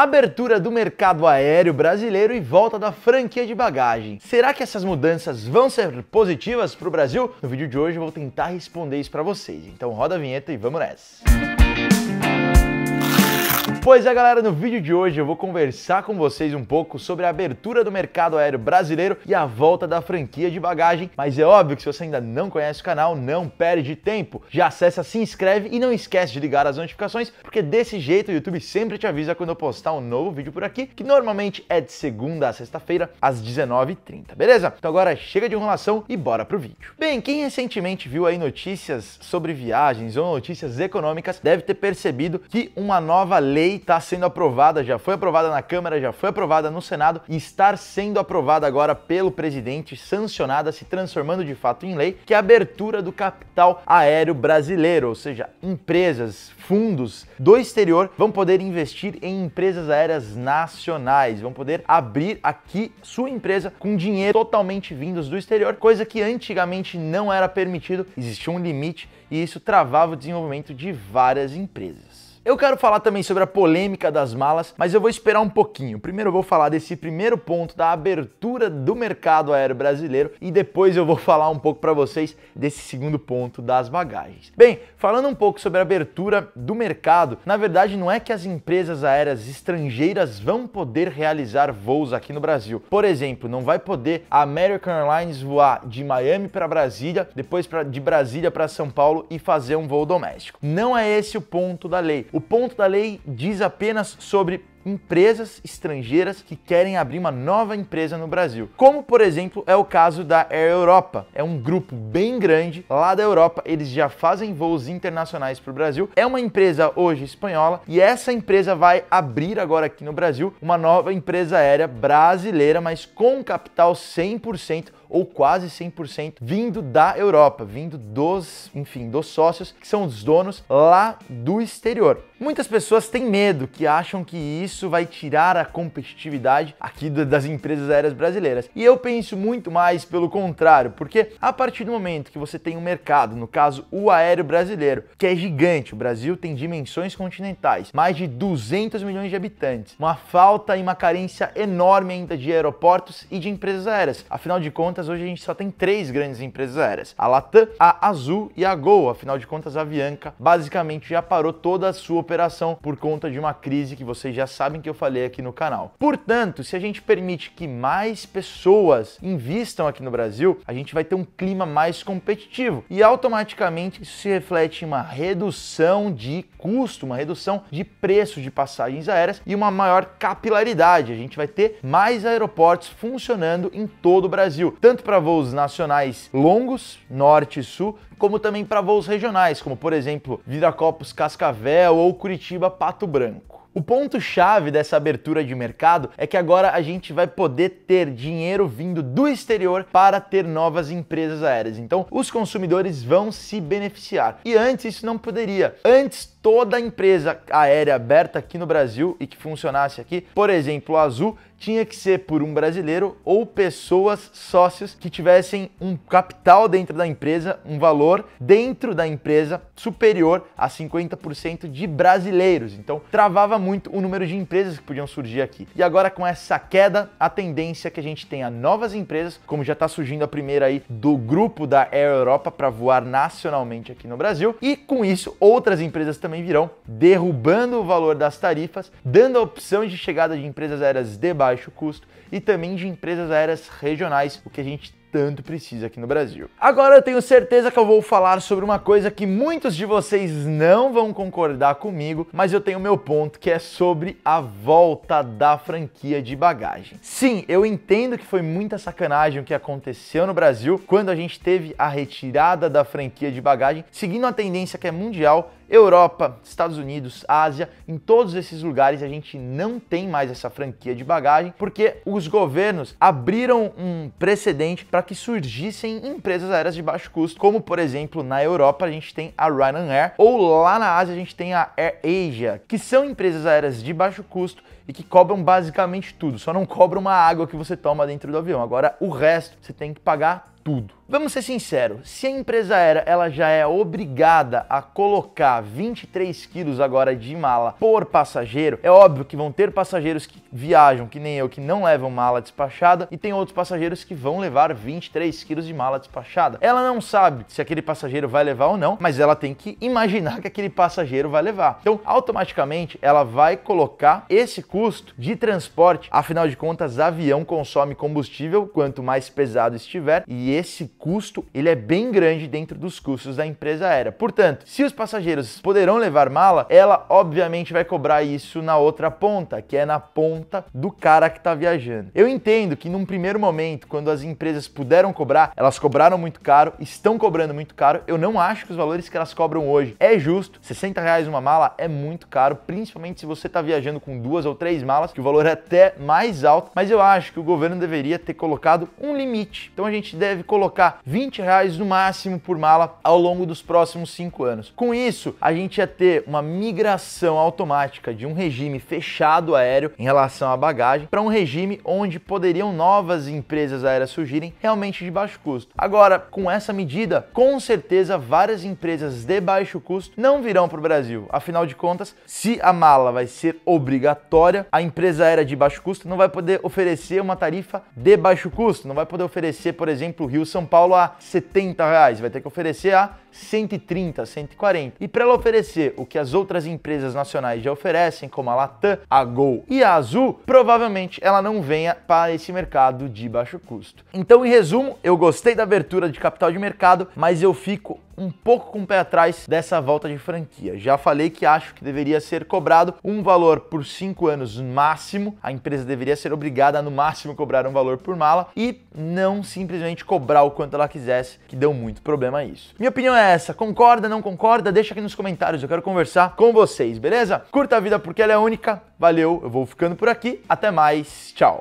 Abertura do mercado aéreo brasileiro e volta da franquia de bagagem. Será que essas mudanças vão ser positivas para o Brasil? No vídeo de hoje eu vou tentar responder isso para vocês. Então roda a vinheta e vamos nessa. Pois é, galera, no vídeo de hoje eu vou conversar com vocês um pouco sobre a abertura do mercado aéreo brasileiro e a volta da franquia de bagagem, mas é óbvio que se você ainda não conhece o canal, não perde tempo. Já acessa, se inscreve e não esquece de ligar as notificações, porque desse jeito o YouTube sempre te avisa quando eu postar um novo vídeo por aqui, que normalmente é de segunda a sexta-feira, às 19h30, beleza? Então agora chega de enrolação e bora pro vídeo. Bem, quem recentemente viu aí notícias sobre viagens ou notícias econômicas deve ter percebido que uma nova lei está sendo aprovada, já foi aprovada na Câmara, já foi aprovada no Senado e está sendo aprovada agora pelo presidente, sancionada, se transformando de fato em lei, que é a abertura do capital aéreo brasileiro, ou seja, empresas, fundos do exterior vão poder investir em empresas aéreas nacionais, vão poder abrir aqui sua empresa com dinheiro totalmente vindos do exterior, coisa que antigamente não era permitido, existia um limite e isso travava o desenvolvimento de várias empresas. Eu quero falar também sobre a polêmica das malas, mas eu vou esperar um pouquinho. Primeiro eu vou falar desse primeiro ponto da abertura do mercado aéreo brasileiro e depois eu vou falar um pouco para vocês desse segundo ponto das bagagens. Bem, falando um pouco sobre a abertura do mercado, na verdade não é que as empresas aéreas estrangeiras vão poder realizar voos aqui no Brasil. Por exemplo, não vai poder a American Airlines voar de Miami para Brasília, depois de Brasília para São Paulo e fazer um voo doméstico. Não é esse o ponto da lei. O ponto da lei diz apenas sobre empresas estrangeiras que querem abrir uma nova empresa no Brasil. Como, por exemplo, é o caso da Air Europa. É um grupo bem grande lá da Europa, eles já fazem voos internacionais para o Brasil. É uma empresa hoje espanhola e essa empresa vai abrir agora aqui no Brasil uma nova empresa aérea brasileira, mas com capital 100% ou quase 100% vindo da Europa, vindo dos sócios que são os donos lá do exterior. Muitas pessoas têm medo, que acham que isso vai tirar a competitividade aqui das empresas aéreas brasileiras. E eu penso muito mais pelo contrário, porque a partir do momento que você tem um mercado, no caso o aéreo brasileiro, que é gigante, o Brasil tem dimensões continentais, mais de 200 milhões de habitantes, uma falta e uma carência enorme ainda de aeroportos e de empresas aéreas. Afinal de contas, hoje a gente só tem 3 grandes empresas aéreas, a Latam, a Azul e a Gol. Afinal de contas, a Avianca basicamente já parou toda a sua operação por conta de uma crise que vocês já sabem que eu falei aqui no canal. Portanto, se a gente permite que mais pessoas invistam aqui no Brasil, a gente vai ter um clima mais competitivo e automaticamente isso se reflete em uma redução de custo, uma redução de preço de passagens aéreas e uma maior capilaridade. A gente vai ter mais aeroportos funcionando em todo o Brasil, tanto para voos nacionais longos, norte e sul, como também para voos regionais, como por exemplo Viracopos, Cascavel ou Curitiba, Pato Branco. O ponto-chave dessa abertura de mercado é que agora a gente vai poder ter dinheiro vindo do exterior para ter novas empresas aéreas. Então, os consumidores vão se beneficiar. E antes isso não poderia. Antes, toda empresa aérea aberta aqui no Brasil e que funcionasse aqui, por exemplo, a Azul, tinha que ser por um brasileiro ou pessoas sócios que tivessem um capital dentro da empresa, um valor dentro da empresa superior a 50% de brasileiros. Então, travava muito o número de empresas que podiam surgir aqui. E agora, com essa queda, a tendência é que a gente tenha novas empresas, como já está surgindo a primeira aí do grupo da Air Europa para voar nacionalmente aqui no Brasil. E com isso, outras empresas também virão, derrubando o valor das tarifas, dando a opção de chegada de empresas aéreas de baixo custo e também de empresas aéreas regionais, o que a gente tanto precisa aqui no Brasil. Agora eu tenho certeza que eu vou falar sobre uma coisa que muitos de vocês não vão concordar comigo, mas eu tenho meu ponto, que é sobre a volta da franquia de bagagem. Sim, eu entendo que foi muita sacanagem o que aconteceu no Brasil quando a gente teve a retirada da franquia de bagagem, seguindo a tendência que é mundial. Europa, Estados Unidos, Ásia, em todos esses lugares a gente não tem mais essa franquia de bagagem porque os governos abriram um precedente para que surgissem empresas aéreas de baixo custo, como por exemplo na Europa a gente tem a Ryanair ou lá na Ásia a gente tem a AirAsia, que são empresas aéreas de baixo custo e que cobram basicamente tudo, só não cobram uma água que você toma dentro do avião, agora o resto você tem que pagar tudo. vamos ser sinceros, se a empresa aérea ela já é obrigada a colocar 23 quilos agora de mala por passageiro, é óbvio que vão ter passageiros que viajam, que nem eu, que não levam mala despachada, e tem outros passageiros que vão levar 23 quilos de mala despachada. Ela não sabe se aquele passageiro vai levar ou não, mas ela tem que imaginar que aquele passageiro vai levar. Então, automaticamente, ela vai colocar esse custo de transporte. Afinal de contas, avião consome combustível quanto mais pesado estiver, e esse custo, ele é bem grande dentro dos custos da empresa aérea. Portanto, se os passageiros poderão levar mala, ela obviamente vai cobrar isso na outra ponta, que é na ponta do cara que está viajando. Eu entendo que num primeiro momento, quando as empresas puderam cobrar, elas cobraram muito caro, estão cobrando muito caro. Eu não acho que os valores que elas cobram hoje é justo. R$60 uma mala é muito caro, principalmente se você está viajando com 2 ou 3 malas, que o valor é até mais alto, mas eu acho que o governo deveria ter colocado um limite. Então a gente deve colocar R$20 no máximo por mala ao longo dos próximos 5 anos. Com isso, a gente ia ter uma migração automática de um regime fechado aéreo em relação à bagagem para um regime onde poderiam novas empresas aéreas surgirem realmente de baixo custo. Agora, com essa medida, com certeza várias empresas de baixo custo não virão para o Brasil. Afinal de contas, se a mala vai ser obrigatória, a empresa aérea de baixo custo não vai poder oferecer uma tarifa de baixo custo, não vai poder oferecer, por exemplo, Rio-São Paulo a R$70, vai ter que oferecer a 130, 140. E para ela oferecer o que as outras empresas nacionais já oferecem, como a Latam, a Gol e a Azul, provavelmente ela não venha para esse mercado de baixo custo. Então, em resumo, eu gostei da abertura de capital de mercado, mas eu fico um pouco com o pé atrás dessa volta de franquia. Já falei que acho que deveria ser cobrado um valor por 5 anos máximo, a empresa deveria ser obrigada a no máximo cobrar um valor por mala e não simplesmente cobrar o quanto ela quisesse, que deu muito problema a isso. Minha opinião é essa, concorda, não concorda? Deixa aqui nos comentários, eu quero conversar com vocês, beleza? Curta a vida porque ela é única, valeu, eu vou ficando por aqui, até mais, tchau!